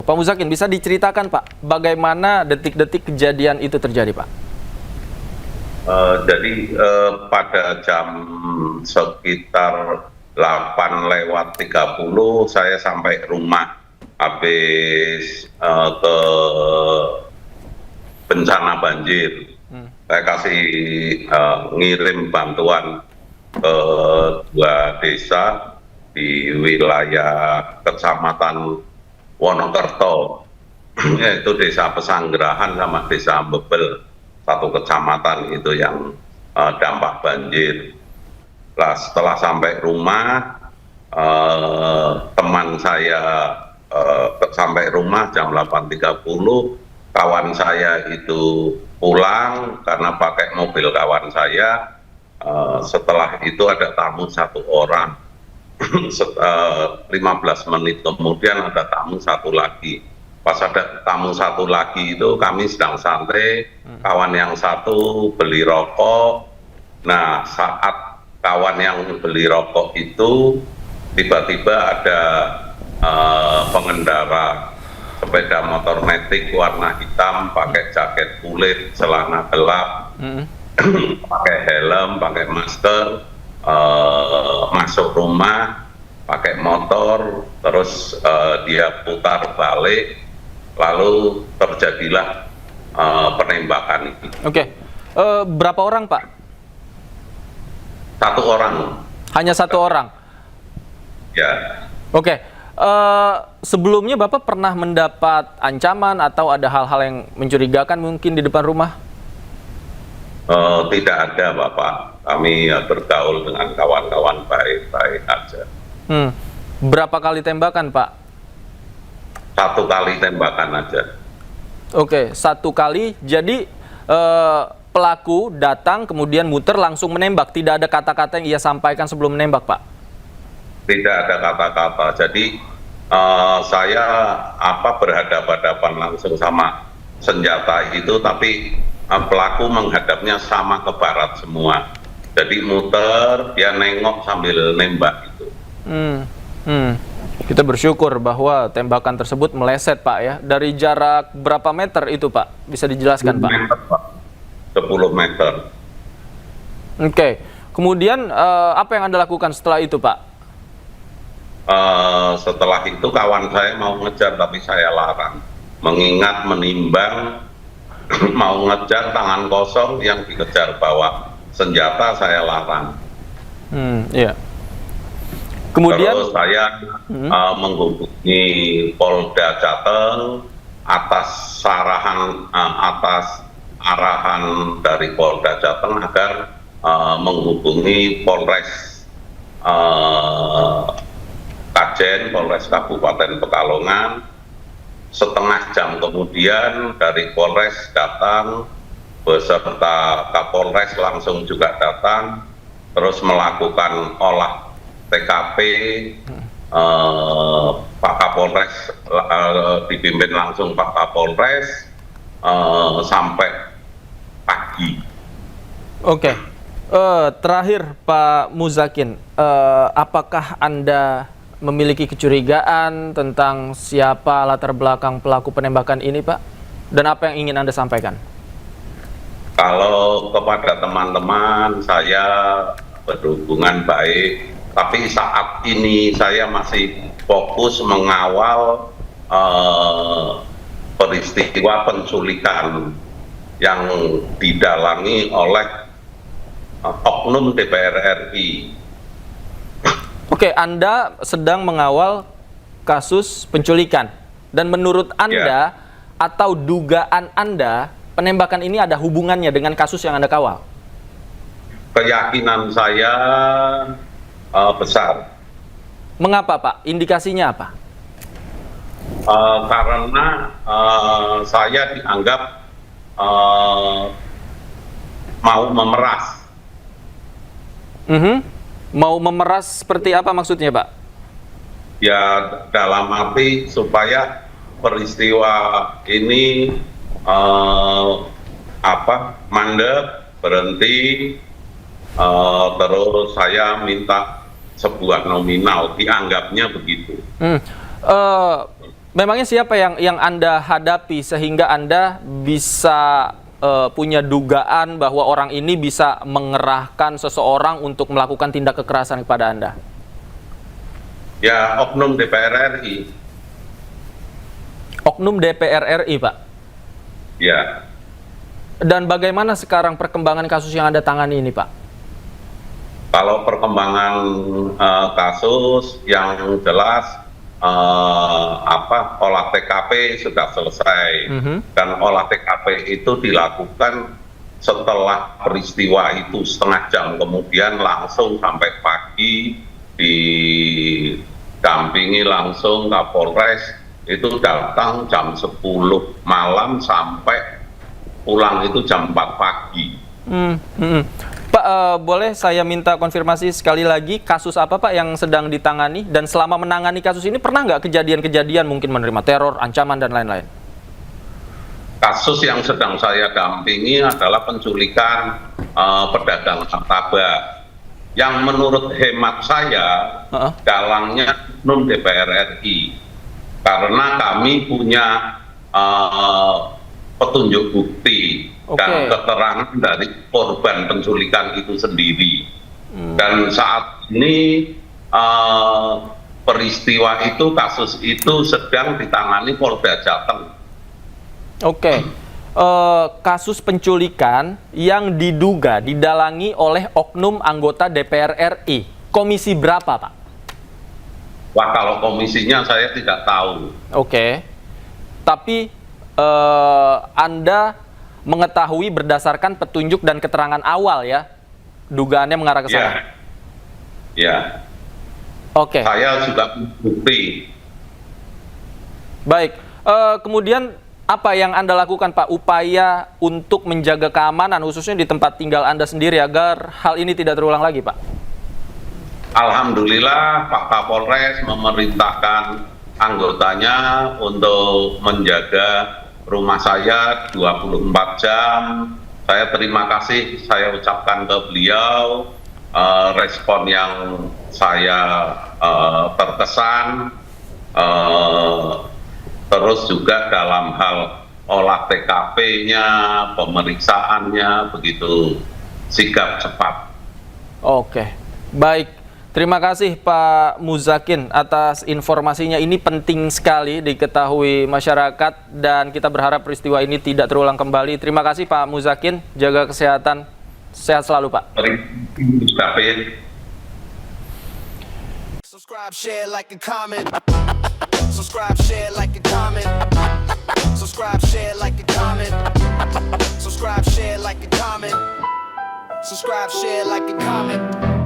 Pak Muzakin, bisa diceritakan Pak, bagaimana detik-detik kejadian itu terjadi Pak? Jadi pada jam sekitar 8:30 saya sampai rumah habis ke bencana banjir. Saya kasih ngirim bantuan ke 2 desa di wilayah Kecamatan Wonokerto, yaitu Desa Pesanggerahan sama Desa Bebel, satu kecamatan itu yang dampak banjir. Nah, setelah sampai rumah, teman saya sampai rumah jam 8:30, kawan saya itu pulang karena pakai mobil kawan saya. Setelah itu ada tamu 1 orang. 15 menit kemudian ada tamu 1 lagi. Pas ada tamu 1 lagi itu kami sedang santai, kawan yang 1 beli rokok. Nah, saat kawan yang beli rokok itu tiba-tiba ada pengendara sepeda motor metik warna hitam, pakai jaket kulit, celana gelap, pakai helm, pakai masker, masuk rumah, pakai motor, terus dia putar balik, lalu terjadilah penembakan itu. Oke, berapa orang Pak? 1 orang. Hanya 1 orang? Ya. Oke, sebelumnya Bapak pernah mendapat ancaman atau ada hal-hal yang mencurigakan mungkin di depan rumah? Tidak ada Bapak, kami bergaul dengan kawan-kawan baik-baik aja. Berapa kali tembakan Pak? 1 kali tembakan aja. Oke, 1 kali, jadi pelaku datang kemudian muter langsung menembak, tidak ada kata-kata yang ia sampaikan sebelum menembak Pak? Tidak ada kata-kata, jadi saya berhadapan-hadapan langsung sama senjata itu, tapi pelaku menghadapnya sama ke barat semua. Jadi muter, dia nengok sambil nembak itu. Kita bersyukur bahwa tembakan tersebut meleset Pak ya. Dari jarak berapa meter itu Pak? Bisa dijelaskan Pak? 10 meter. Oke, kemudian apa yang Anda lakukan setelah itu Pak? Setelah itu kawan saya mau ngejar tapi saya larang, mengingat menimbang mau ngejar tangan kosong, yang dikejar bawa senjata saya larang. Iya. Kemudian terus saya menghubungi Polda Jateng atas arahan dari Polda Jateng agar menghubungi Polres Kajen, Polres Kabupaten Pekalongan. Setengah jam kemudian dari Polres datang beserta Kapolres langsung juga datang, terus melakukan olah TKP. Pak Kapolres dipimpin langsung Pak Kapolres sampai pagi. Oke. Terakhir Pak Muzakin, apakah Anda memiliki kecurigaan tentang siapa latar belakang pelaku penembakan ini Pak? Dan apa yang ingin Anda sampaikan? Kalau kepada teman-teman, saya berhubungan baik, tapi saat ini saya masih fokus mengawal peristiwa penculikan yang didalangi oleh oknum DPR RI. Oke, Anda sedang mengawal kasus penculikan, dan menurut Anda atau dugaan Anda, penembakan ini ada hubungannya dengan kasus yang Anda kawal? Keyakinan saya besar. Mengapa Pak? Indikasinya apa? Karena saya dianggap mau memeras. Mau memeras seperti apa maksudnya Pak? Ya dalam arti supaya peristiwa ini mandek, berhenti, terus saya minta sebuah nominal, dianggapnya begitu. Memangnya siapa yang Anda hadapi sehingga Anda bisa punya dugaan bahwa orang ini bisa mengerahkan seseorang untuk melakukan tindak kekerasan kepada Anda? Ya, oknum DPR RI. Oknum DPR RI, Pak. Ya, Dan bagaimana sekarang perkembangan kasus yang Anda tangani ini, Pak? kalau perkembangan kasus yang jelas olah TKP sudah selesai. Dan olah TKP itu dilakukan setelah peristiwa itu setengah jam kemudian langsung sampai pagi didampingi langsung Kapolres, itu datang jam 10 malam sampai pulang itu jam 4 pagi. Pak, boleh saya minta konfirmasi sekali lagi, kasus apa Pak yang sedang ditangani? Dan selama menangani kasus ini pernah nggak kejadian-kejadian mungkin menerima teror, ancaman, dan lain-lain? Kasus yang sedang saya dampingi adalah penculikan pedagang martabak, yang menurut hemat saya dalangnya non DPR RI, karena kami punya petunjuk bukti dan keterangan dari korban penculikan itu sendiri. Dan saat ini peristiwa itu, kasus itu sedang ditangani Polda Jateng. Kasus penculikan yang diduga didalangi oleh oknum anggota DPR RI. Komisi berapa, Pak? Wah, kalau komisinya saya tidak tahu. Tapi Anda mengetahui berdasarkan petunjuk dan keterangan awal ya, dugaannya mengarah ke sana. Ya. Saya juga bukti. Baik. Kemudian apa yang Anda lakukan, Pak, upaya untuk menjaga keamanan khususnya di tempat tinggal Anda sendiri agar hal ini tidak terulang lagi, Pak? Alhamdulillah Pak Kapolres memerintahkan anggotanya untuk menjaga rumah saya 24 jam. Saya terima kasih, saya ucapkan ke beliau respon yang saya terkesan, terus juga dalam hal olah TKP-nya, pemeriksaannya begitu sigap cepat. Baik. Terima kasih Pak Muzakin atas informasinya. Ini penting sekali diketahui masyarakat dan kita berharap peristiwa ini tidak terulang kembali. Terima kasih Pak Muzakin, jaga kesehatan. Sehat selalu, Pak. Subscribe, share, like, and comment. Subscribe, share, like, and comment. Subscribe, share, like, and comment. Subscribe, share, like, and comment. Subscribe, share, like, and comment.